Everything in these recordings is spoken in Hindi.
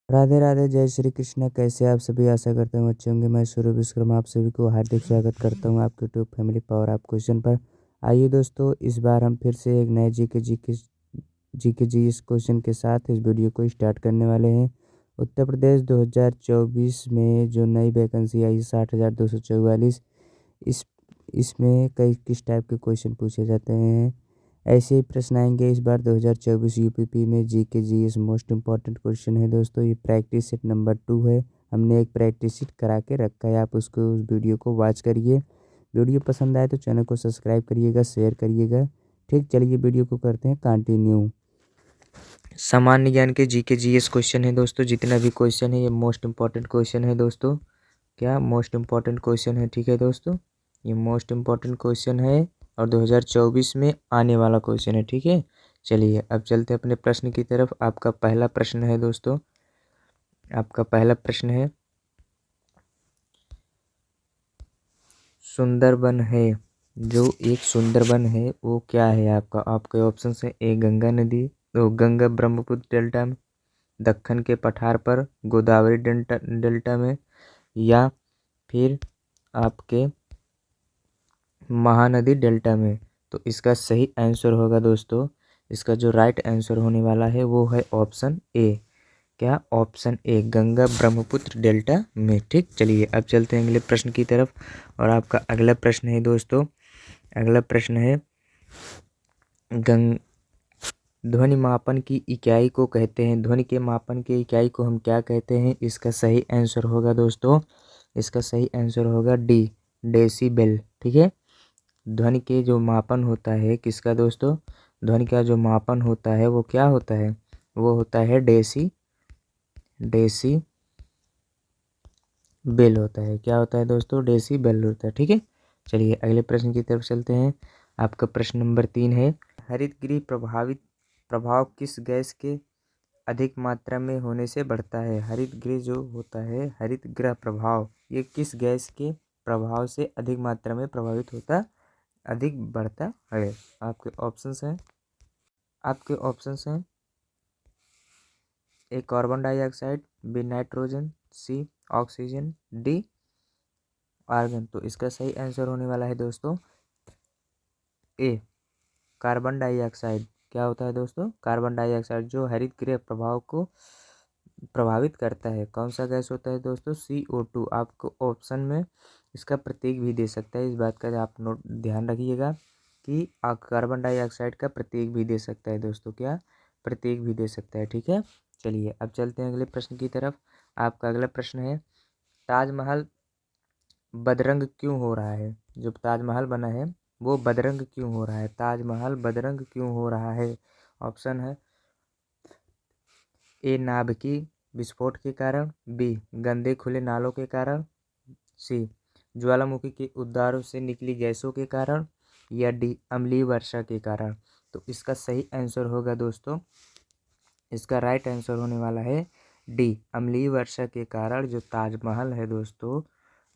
राधे राधे, जय श्री कृष्ण। कैसे आप सभी? आशा करते हैं अच्छे होंगे। मैं सूर्य विश्वकर्मा आप सभी को हार्दिक स्वागत करता हूं आपके यूट्यूब फैमिली पावर आप क्वेश्चन पर। आइए दोस्तों, इस बार हम फिर से एक नए जी इस क्वेश्चन के साथ इस वीडियो को स्टार्ट करने वाले हैं। उत्तर प्रदेश 2024 में जो नई वैकेंसी आई 60,244, इस इसमें कई किस टाइप के क्वेश्चन पूछे जाते हैं। ऐसे ही प्रश्न आएंगे इस बार 2024 यूपीपी में। जीएस मोस्ट इम्पॉर्टेंट क्वेश्चन है दोस्तों। ये प्रैक्टिस सेट नंबर 2 है। हमने एक प्रैक्टिस सेट करा के रखा है, आप उसको उस वीडियो को वॉच करिए। वीडियो पसंद आए तो चैनल को सब्सक्राइब करिएगा, शेयर करिएगा। ठीक, चलिए वीडियो को करते हैं कंटिन्यू। सामान्य ज्ञान के जीएस क्वेश्चन है दोस्तों। जितना भी क्वेश्चन है ये मोस्ट इम्पॉर्टेंट क्वेश्चन है दोस्तों। क्या मोस्ट इम्पॉर्टेंट क्वेश्चन है? ठीक है दोस्तों, ये मोस्ट इम्पॉर्टेंट क्वेश्चन है और 2024 में आने वाला क्वेश्चन है। ठीक है, चलिए अब चलते हैं अपने प्रश्न की तरफ। आपका पहला प्रश्न है दोस्तों, आपका पहला प्रश्न है, सुंदरबन है, जो एक सुंदरबन है वो क्या है? आपके ऑप्शन है। ए गंगा नदी, तो गंगा ब्रह्मपुत्र डेल्टा में, दक्कन के पठार पर, गोदावरी डेल्टा में, या फिर आपके महानदी डेल्टा में। तो इसका सही आंसर होगा दोस्तों, इसका जो राइट आंसर होने वाला है वो है ऑप्शन ए। क्या? Option A, Ganga Brahmaputra delta में। ठीक, चलिए अब चलते हैं अगले प्रश्न की तरफ। और आपका अगला प्रश्न है दोस्तों, अगला प्रश्न है, ध्वनि मापन की इकाई को कहते हैं, ध्वनि के मापन की इकाई को हम क्या कहते हैं? इसका सही आंसर होगा दोस्तों, इसका सही आंसर होगा डी, डेसिबल। ठीक है, ध्वनि के जो मापन होता है किसका दोस्तों? ध्वनि का जो मापन होता है वो क्या होता है? वो होता है डेसी बेल होता है। क्या होता है दोस्तों? डेसी बेल होता है। ठीक है, चलिए अगले प्रश्न की तरफ चलते हैं। आपका प्रश्न नंबर 3 है, हरित गृह प्रभाव किस गैस के अधिक मात्रा में होने से बढ़ता है? हरित गृह जो होता है, हरित गृह प्रभाव, ये किस गैस के प्रभाव से अधिक मात्रा में प्रभावित होता, अधिक बढ़ता है? आपके ऑप्शंस हैं, आपके ऑप्शंस हैं, ए कार्बन डाइऑक्साइड, बी नाइट्रोजन, सी ऑक्सीजन, डी आर्गन। तो इसका सही आंसर होने वाला है दोस्तों ए, कार्बन डाइऑक्साइड। क्या होता है दोस्तों? कार्बन डाइऑक्साइड जो हरित गृह प्रभाव को प्रभावित करता है। कौन सा गैस होता है दोस्तों? CO2। आपको ऑप्शन में इसका प्रतीक भी दे सकता है, इस बात का आप नोट ध्यान रखिएगा कि कार्बन डाइऑक्साइड का प्रतीक भी दे सकता है दोस्तों। क्या? प्रतीक भी दे सकता है। ठीक है, चलिए अब चलते हैं अगले प्रश्न की तरफ। आपका अगला प्रश्न है, ताजमहल बदरंग क्यों हो रहा है? जो ताजमहल बना है वो बदरंग क्यों हो रहा है? ताजमहल बदरंग क्यों हो रहा है? ऑप्शन है, ए नाभिकी विस्फोट के कारण, बी गंदे खुले नालों के कारण, सी ज्वालामुखी के उद्गारों से निकली गैसों के कारण, या डी अम्लीय वर्षा के कारण। तो इसका सही आंसर होगा दोस्तों, इसका राइट आंसर होने वाला है डी, अम्लीय वर्षा के कारण जो ताजमहल है दोस्तों,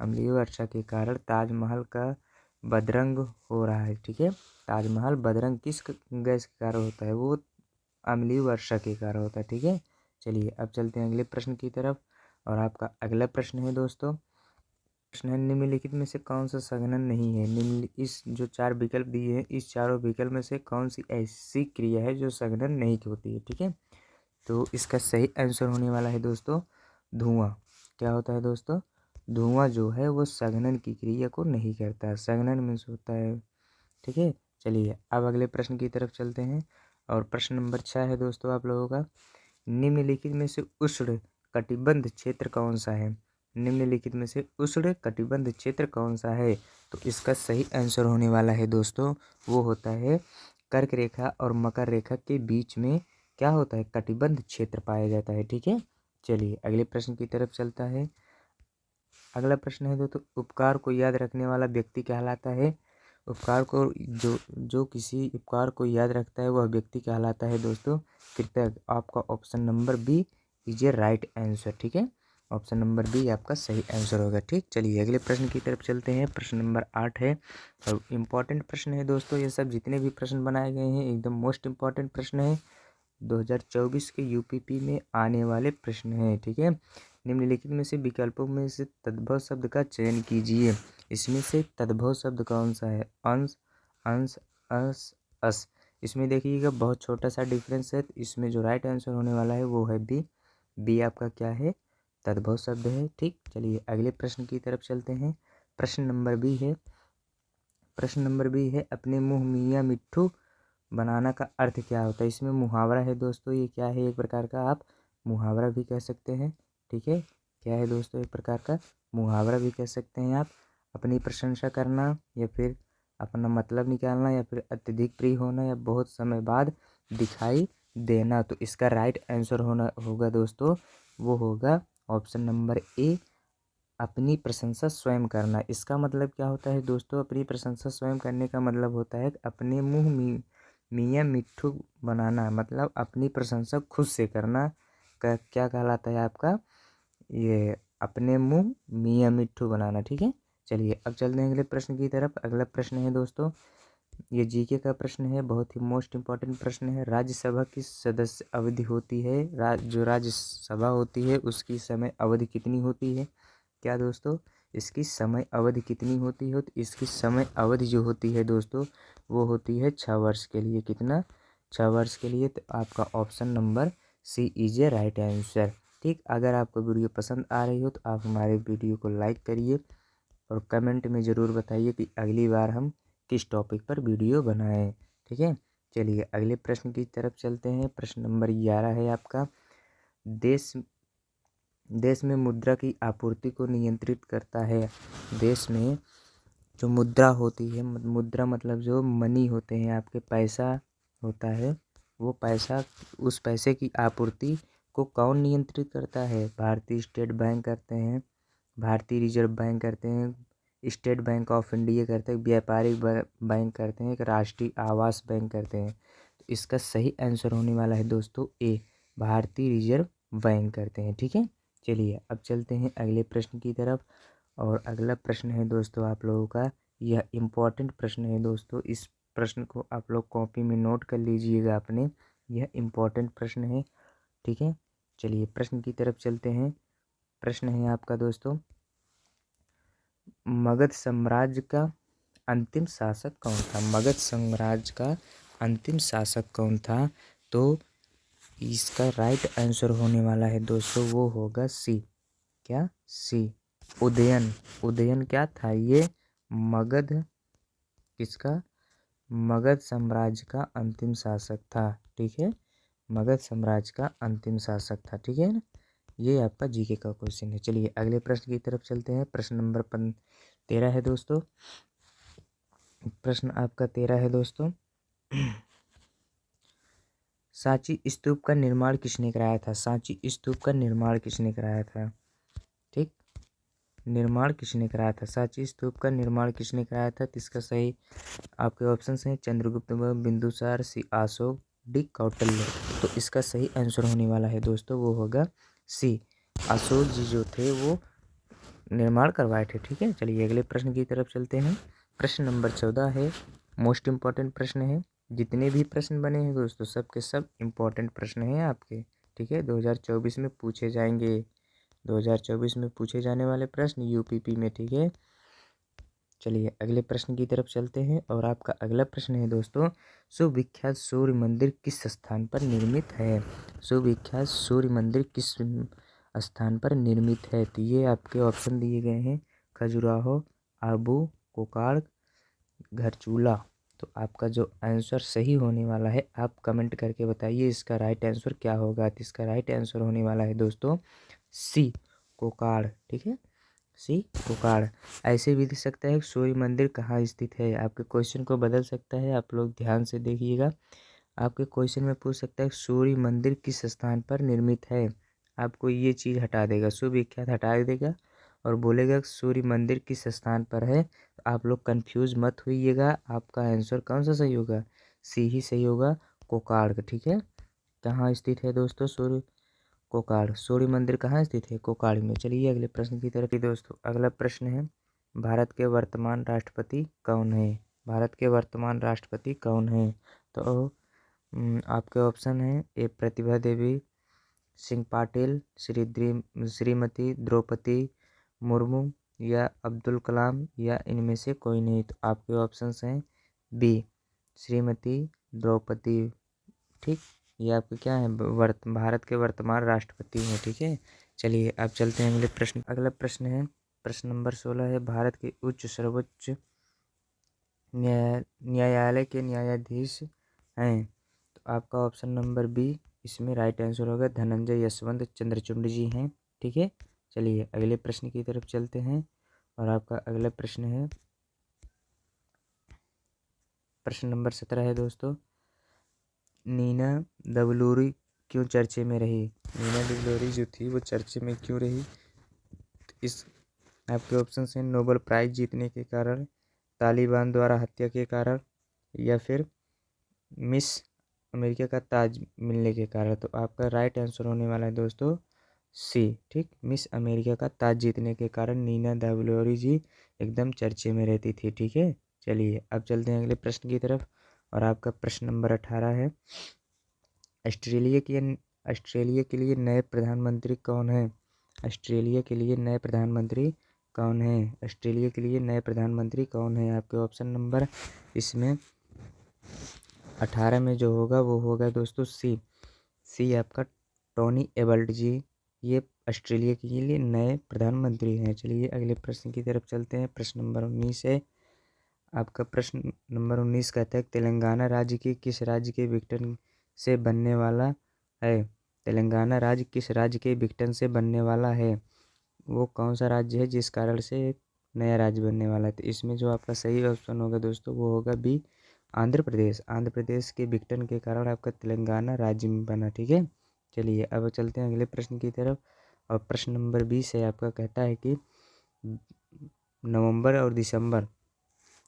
अम्लीय वर्षा के कारण ताजमहल का बदरंग हो रहा है। ठीक है, ताजमहल बदरंग किस गैस के कारण होता है? वो अम्लीय वर्षा के कारण होता है। ठीक है, चलिए अब चलते हैं अगले प्रश्न की तरफ। और आपका अगला प्रश्न है दोस्तों, प्रश्न है, निम्नलिखित में से कौन सा संघनन नहीं है? इस जो 4 विकल्प दिए हैं, इस चारों विकल्प में से कौन सी ऐसी क्रिया है जो संघनन नहीं होती है? ठीक है, तो इसका सही आंसर होने वाला है दोस्तों धुआं। क्या होता है दोस्तों? धुआं जो है वो संघनन की क्रिया को नहीं करता, संघनन मीन्स होता है। ठीक है, चलिए अब अगले प्रश्न की तरफ चलते हैं। और प्रश्न नंबर 6 है दोस्तों आप लोगों का, निम्नलिखित में से उष्ण कटिबंध क्षेत्र कौन सा है? निम्नलिखित में से उष्ण कटिबंध क्षेत्र कौन सा है? तो इसका सही आंसर होने वाला है दोस्तों, वो होता है कर्क रेखा और मकर रेखा के बीच में क्या होता है? कटिबंध क्षेत्र पाया जाता है। ठीक है, चलिए अगले प्रश्न की तरफ चलता है। अगला प्रश्न है दोस्तों, उपकार को याद रखने वाला व्यक्ति कहलाता है? उपकार को जो किसी उपकार को याद रखता है वह व्यक्ति कहलाता है दोस्तों कृतज्ञ। आपका option number B is a right answer. ठीक है, ऑप्शन नंबर बी आपका सही आंसर होगा। ठीक, चलिए अगले प्रश्न की तरफ चलते हैं। प्रश्न नंबर 8 है और इम्पॉर्टेंट प्रश्न है दोस्तों। ये सब जितने भी प्रश्न बनाए गए हैं एकदम मोस्ट इम्पॉर्टेंट प्रश्न है। 2024 के यूपीपी में आने वाले प्रश्न हैं। ठीक है, निम्नलिखित में से विकल्पों में से तद्भव शब्द का चयन कीजिए। इसमें से तद्भव शब्द कौन सा है? अंश, अंश, अस, अस। इसमें देखिएगा बहुत छोटा सा डिफरेंस है, तो इसमें जो राइट आंसर होने वाला है वो है बी। बी आपका क्या है? तद्भव शब्द है। ठीक, चलिए अगले प्रश्न की तरफ चलते हैं। प्रश्न नंबर बी है। प्रश्न नंबर बी है, अपने मुंह मियाँ मिट्ठू बनाना का अर्थ क्या होता है? इसमें मुहावरा है दोस्तों, ये क्या है? एक प्रकार का आप मुहावरा भी कह सकते हैं। ठीक है, क्या है दोस्तों? एक प्रकार का मुहावरा भी कह सकते हैं आप। अपनी प्रशंसा करना, या फिर अपना मतलब निकालना, या फिर अत्यधिक प्रिय होना, या बहुत समय बाद दिखाई देना। तो इसका राइट आंसर होगा दोस्तों, वो होगा ऑप्शन नंबर ए, अपनी प्रशंसा स्वयं करना। इसका मतलब क्या होता है दोस्तों? अपनी प्रशंसा स्वयं करने का मतलब होता है अपने मुंह मियाँ मिट्ठू बनाना, मतलब अपनी प्रशंसा खुद से करना का क्या कहलाता है आपका? ये अपने मुंह मियाँ मिट्ठू बनाना। ठीक है, चलिए अब चलते हैं अगले प्रश्न की तरफ। अगला प्रश्न है दोस्तों, ये जीके का प्रश्न है, बहुत ही मोस्ट इम्पॉर्टेंट प्रश्न है। राज्यसभा की सदस्य अवधि होती है, जो राज्यसभा होती है उसकी समय अवधि कितनी होती है? क्या दोस्तों, इसकी समय अवधि कितनी होती है? तो इसकी समय अवधि जो होती है दोस्तों, वो होती है 6 वर्ष के लिए। कितना? 6 वर्ष के लिए। तो आपका option number C is a right answer. ठीक, अगर आपको वीडियो पसंद आ रही हो तो आप हमारे वीडियो को लाइक करिए और कमेंट में ज़रूर बताइए कि अगली बार हम किस टॉपिक पर वीडियो बनाएं। ठीक है, चलिए अगले प्रश्न की तरफ चलते हैं। प्रश्न नंबर 11 है आपका, देश में मुद्रा की आपूर्ति को नियंत्रित करता है। देश में जो मुद्रा होती है, मुद्रा मतलब जो मनी होते हैं आपके, पैसा होता है, वो पैसा, उस पैसे की आपूर्ति को कौन नियंत्रित करता है? भारतीय स्टेट बैंक करते हैं, भारतीय रिजर्व बैंक करते हैं, स्टेट बैंक ऑफ इंडिया करते हैं, व्यापारिक बैंक करते हैं, एक राष्ट्रीय आवास बैंक करते हैं। तो इसका सही आंसर होने वाला है दोस्तों ए, भारतीय रिजर्व बैंक करते हैं। ठीक है, चलिए अब चलते हैं अगले प्रश्न की तरफ। और अगला प्रश्न है दोस्तों आप लोगों का, यह इम्पोर्टेंट प्रश्न है दोस्तों, इस प्रश्न को आप लोग कॉपी में नोट कर लीजिएगा अपने, यह इम्पोर्टेंट प्रश्न है। ठीक है, चलिए प्रश्न की तरफ चलते हैं। प्रश्न है आपका दोस्तों, मगध साम्राज्य का अंतिम शासक कौन था? मगध साम्राज्य का अंतिम शासक कौन था? तो इसका राइट आंसर होने वाला है दोस्तों, वो होगा सी। क्या? सी, उदयन। उदयन क्या था? ये मगध, किसका? मगध साम्राज्य का अंतिम शासक था। ठीक है, मगध साम्राज्य का अंतिम शासक था। ठीक है ना, ये आपका जीके का क्वेश्चन है। चलिए अगले प्रश्न की तरफ चलते हैं। प्रश्न नंबर 13 है दोस्तों। प्रश्न आपका 13 है दोस्तों, सांची स्तूप का निर्माण किसने कराया था? सांची स्तूप का निर्माण किसने कराया था? ठीक, निर्माण किसने कराया था? सांची स्तूप का निर्माण किसने कराया था? तो इसका सही आपके ऑप्शंस हैं चंद्रगुप्त मौर्य, बिंदुसार, सी अशोक, डी कौटिल्य। तो इसका सही आंसर होने वाला है दोस्तों, वो होगा सी, अशोक जी जो थे वो निर्माण करवाए थे। ठीक है, चलिए अगले प्रश्न की तरफ चलते हैं। प्रश्न नंबर 14 है, मोस्ट इम्पॉर्टेंट प्रश्न है। जितने भी प्रश्न बने हैं दोस्तों, सब के सब इम्पॉर्टेंट प्रश्न हैं आपके। ठीक है, 2024 में पूछे जाएंगे, 2024 में पूछे जाने वाले प्रश्न यूपीपी में। ठीक है, चलिए अगले प्रश्न की तरफ चलते हैं। और आपका अगला प्रश्न है दोस्तों, सुविख्यात सूर्य मंदिर किस स्थान पर निर्मित है? सुविख्यात सूर्य मंदिर किस स्थान पर निर्मित है? तो ये आपके ऑप्शन दिए गए हैं, खजुराहो, आबू, कोकाड़, घरचूला। तो आपका जो आंसर सही होने वाला है, आप कमेंट करके बताइए इसका राइट आंसर क्या होगा। तो इसका राइट आंसर होने वाला है दोस्तों सी, कोकाड़। ठीक है, सी, कोकाड़। ऐसे भी दिख सकता है सूर्य मंदिर कहाँ स्थित है, आपके क्वेश्चन को बदल सकता है। आप लोग ध्यान से देखिएगा, आपके क्वेश्चन में पूछ सकता है सूर्य मंदिर किस स्थान पर निर्मित है। आपको ये चीज़ हटा देगा, सुविख्यात हटा देगा और बोलेगा सूर्य मंदिर किस स्थान पर है। तो आप लोग कंफ्यूज मत होइएगा, आपका आंसर कौन सा सही होगा? सी ही सही होगा, कोकाड़। ठीक है, कहाँ स्थित है दोस्तों कोकाड़? सूर्य मंदिर कहाँ स्थित है? कोकाड़ में। चलिए अगले प्रश्न की तरफ ही दोस्तों। अगला प्रश्न है, भारत के वर्तमान राष्ट्रपति कौन है? भारत के वर्तमान राष्ट्रपति कौन है? तो आपके ऑप्शन है ए प्रतिभा देवी सिंह पाटिल, श्रीमती द्रौपदी मुर्मू या अब्दुल कलाम या इनमें से कोई नहीं। तो आपके ऑप्शंस हैं बी श्रीमती द्रौपदी। ठीक, ये आपके क्या है भारत के वर्तमान राष्ट्रपति हैं। ठीक है, चलिए अब चलते हैं अगले प्रश्न। अगला प्रश्न है प्रश्न नंबर 16 है भारत के सर्वोच्च न्यायालय के न्यायाधीश हैं। तो आपका ऑप्शन नंबर बी इसमें राइट आंसर होगा, धनंजय यशवंत चंद्रचूड़ जी हैं। ठीक है, चलिए अगले प्रश्न की तरफ चलते हैं और आपका अगला प्रश्न है प्रश्न नंबर 17 है दोस्तों, नीना दवलूरी क्यों चर्चे में रही? नीना दवलूरी जो थी वो चर्चे में क्यों रही? तो इस आपके ऑप्शन हैं नोबेल प्राइज जीतने के कारण, तालिबान द्वारा हत्या के कारण या फिर मिस अमेरिका का ताज मिलने के कारण। तो आपका राइट आंसर होने वाला है दोस्तों सी। ठीक, मिस अमेरिका का ताज जीतने के कारण नीना दावलोरी जी एकदम चर्चे में रहती थी। ठीक है, चलिए अब चलते हैं अगले प्रश्न की तरफ और आपका प्रश्न नंबर 18 है ऑस्ट्रेलिया के लिए नए प्रधानमंत्री कौन है? ऑस्ट्रेलिया के लिए नए प्रधानमंत्री कौन है? ऑस्ट्रेलिया के लिए नए प्रधानमंत्री कौन है? आपके ऑप्शन नंबर इसमें 18 में जो होगा वो होगा दोस्तों सी आपका टोनी एबल्ट जी, ये ऑस्ट्रेलिया के लिए नए प्रधानमंत्री हैं। चलिए अगले प्रश्न की तरफ चलते हैं। प्रश्न नंबर 19 है आपका प्रश्न नंबर 19 कहता है तेलंगाना राज्य के किस राज्य के विघटन से बनने वाला है? तेलंगाना राज्य किस राज्य के विघटन से बनने वाला है? वो कौन सा राज्य है जिस कारण से एक नया राज्य बनने वाला है? तो इसमें जो आपका सही ऑप्शन होगा दोस्तों वो होगा बी आंध्र प्रदेश। आंध्र प्रदेश के विघटन के कारण आपका तेलंगाना राज्य में बना। ठीक है, चलिए अब चलते हैं अगले प्रश्न की तरफ और प्रश्न नंबर 20 है आपका कहता है कि नवंबर और दिसंबर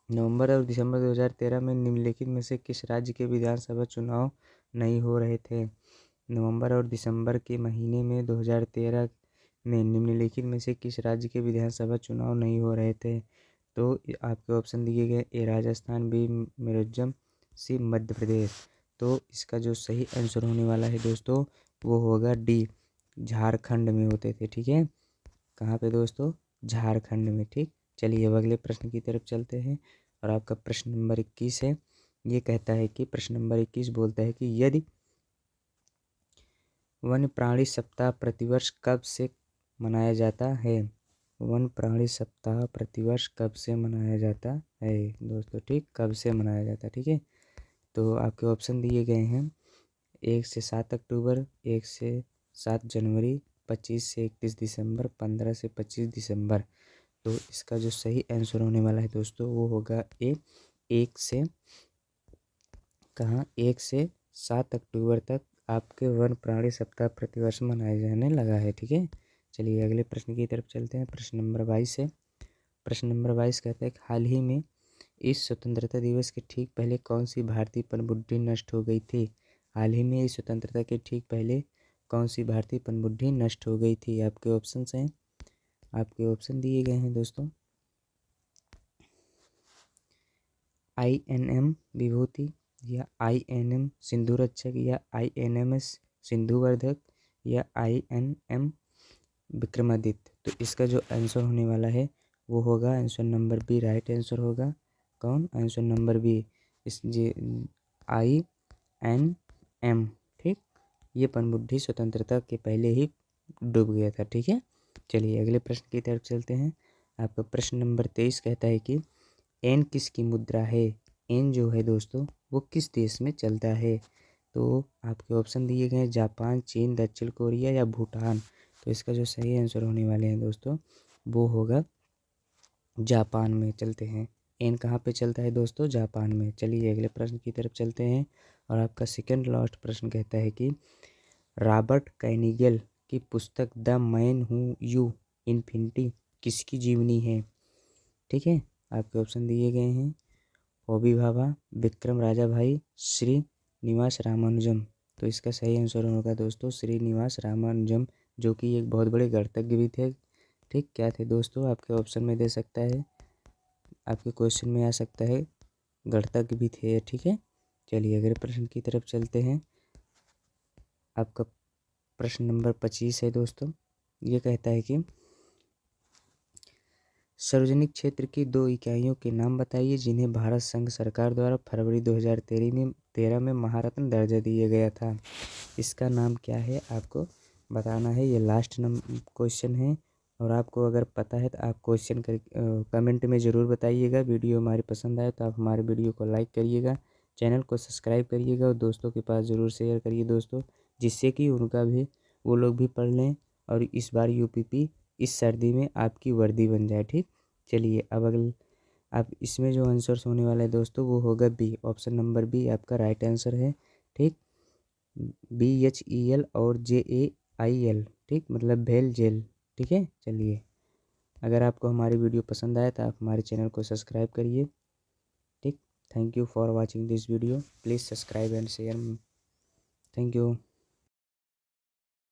2013 में निम्नलिखित में से किस राज्य के विधानसभा चुनाव नहीं हो रहे थे? नवंबर और दिसंबर के महीने में 2013 में निम्नलिखित में से किस राज्य के विधानसभा चुनाव नहीं हो रहे थे? तो आपके ऑप्शन दिए गए ए राजस्थान, बी मिजोरम, सी मध्य प्रदेश। तो इसका जो सही आंसर होने वाला है दोस्तों वो होगा डी झारखंड में होते थे। ठीक है, कहाँ पे दोस्तों? झारखंड में। ठीक, चलिए अब अगले प्रश्न की तरफ चलते हैं और आपका प्रश्न नंबर 21 है। ये कहता है कि प्रश्न नंबर 21 बोलता है कि यदि वन्य प्राणी सप्ताह प्रतिवर्ष कब से मनाया जाता है? वन प्राणी सप्ताह प्रतिवर्ष कब से मनाया जाता है दोस्तों? ठीक, कब से मनाया जाता है? ठीक है, तो आपके ऑप्शन दिए गए हैं 1 से 7 अक्टूबर, 1 से 7 जनवरी, 25 से 31 दिसंबर, 15 से 25 दिसंबर। तो इसका जो सही आंसर होने वाला है दोस्तों वो होगा ए 1 से 7 अक्टूबर तक आपके वन प्राणी सप्ताह प्रतिवर्ष मनाए जाने लगा है। ठीक है, चलिए अगले प्रश्न की तरफ चलते हैं। प्रश्न नंबर 22 है। प्रश्न नंबर 22 कहता है कि हाल ही में इस स्वतंत्रता दिवस के ठीक पहले कौन सी भारतीय पनडुब्बी नष्ट हो गई थी? हाल ही में इस स्वतंत्रता के ठीक पहले कौन सी भारतीय पनडुब्बी नष्ट हो गई थी? आपके ऑप्शन हैं, आपके ऑप्शन दिए गए हैं दोस्तों INM विभूति या INM सिंधुरक्षक या INMS सिंधुवर्धक या INM विक्रमादित्य। तो इसका जो आंसर होने वाला है वो होगा answer number B right answer होगा। कौन? आंसर नंबर बी इस जे INM। ठीक, ये पनडुब्बी स्वतंत्रता के पहले ही डूब गया था। ठीक है, चलिए अगले प्रश्न की तरफ चलते हैं। आपका प्रश्न नंबर 23 कहता है कि एन किसकी मुद्रा है? एन जो है दोस्तों वो किस देश में चलता है? तो आपके ऑप्शन दिए गए हैं जापान, चीन, दक्षिण कोरिया या भूटान। तो इसका जो सही आंसर होने वाले हैं दोस्तों वो होगा जापान में चलते हैं। एन कहाँ पे चलता है दोस्तों? जापान में। चलिए अगले प्रश्न की तरफ चलते हैं और आपका सेकंड लास्ट प्रश्न कहता है कि रॉबर्ट कैनिगल की पुस्तक the man who you infinity किसकी जीवनी है? ठीक है, आपके ऑप्शन दिए गए हैं हॉबी भाभा, विक्रम राजाभाई, श्रीनिवास रामानुजम। तो इसका सही आंसर होगा दोस्तों श्रीनिवास रामानुजम, जो कि एक बहुत बड़े गणितज्ञ भी थे। ठीक, क्या थे दोस्तों? आपके ऑप्शन में दे सकता है, आपके क्वेश्चन में आ सकता है, गणितज्ञ भी थे। ठीक है, चलिए अगले प्रश्न की तरफ चलते हैं। आपका प्रश्न नंबर 25 है दोस्तों। ये कहता है कि सार्वजनिक क्षेत्र की 2 इकाइयों के नाम बताइए जिन्हें भारत संघ सरकार द्वारा फरवरी 2013 में महारत्न दर्जा दिया गया था। इसका नाम क्या है आपको बताना है। ये लास्ट क्वेश्चन है और आपको अगर पता है तो आप क्वेश्चन कर कमेंट में ज़रूर बताइएगा। वीडियो हमारी पसंद आए तो आप हमारे वीडियो को लाइक करिएगा, चैनल को सब्सक्राइब करिएगा और दोस्तों के पास ज़रूर शेयर करिए दोस्तों, जिससे कि उनका भी वो लोग भी पढ़ लें और इस बार यूपीपी इस सर्दी में आपकी वर्दी बन जाए। ठीक, चलिए अब अगले आप इसमें जो आंसर्स होने वाला है दोस्तों वो होगा बी, ऑप्शन नंबर बी आपका राइट आंसर है। ठीक, BHEL और JAIL, ठीक, मतलब भेल जेल। ठीक है, चलिए अगर आपको हमारी वीडियो पसंद आए तो आप हमारे चैनल को सब्सक्राइब करिए। ठीक, thank you for watching this video, please subscribe and share. Thank you.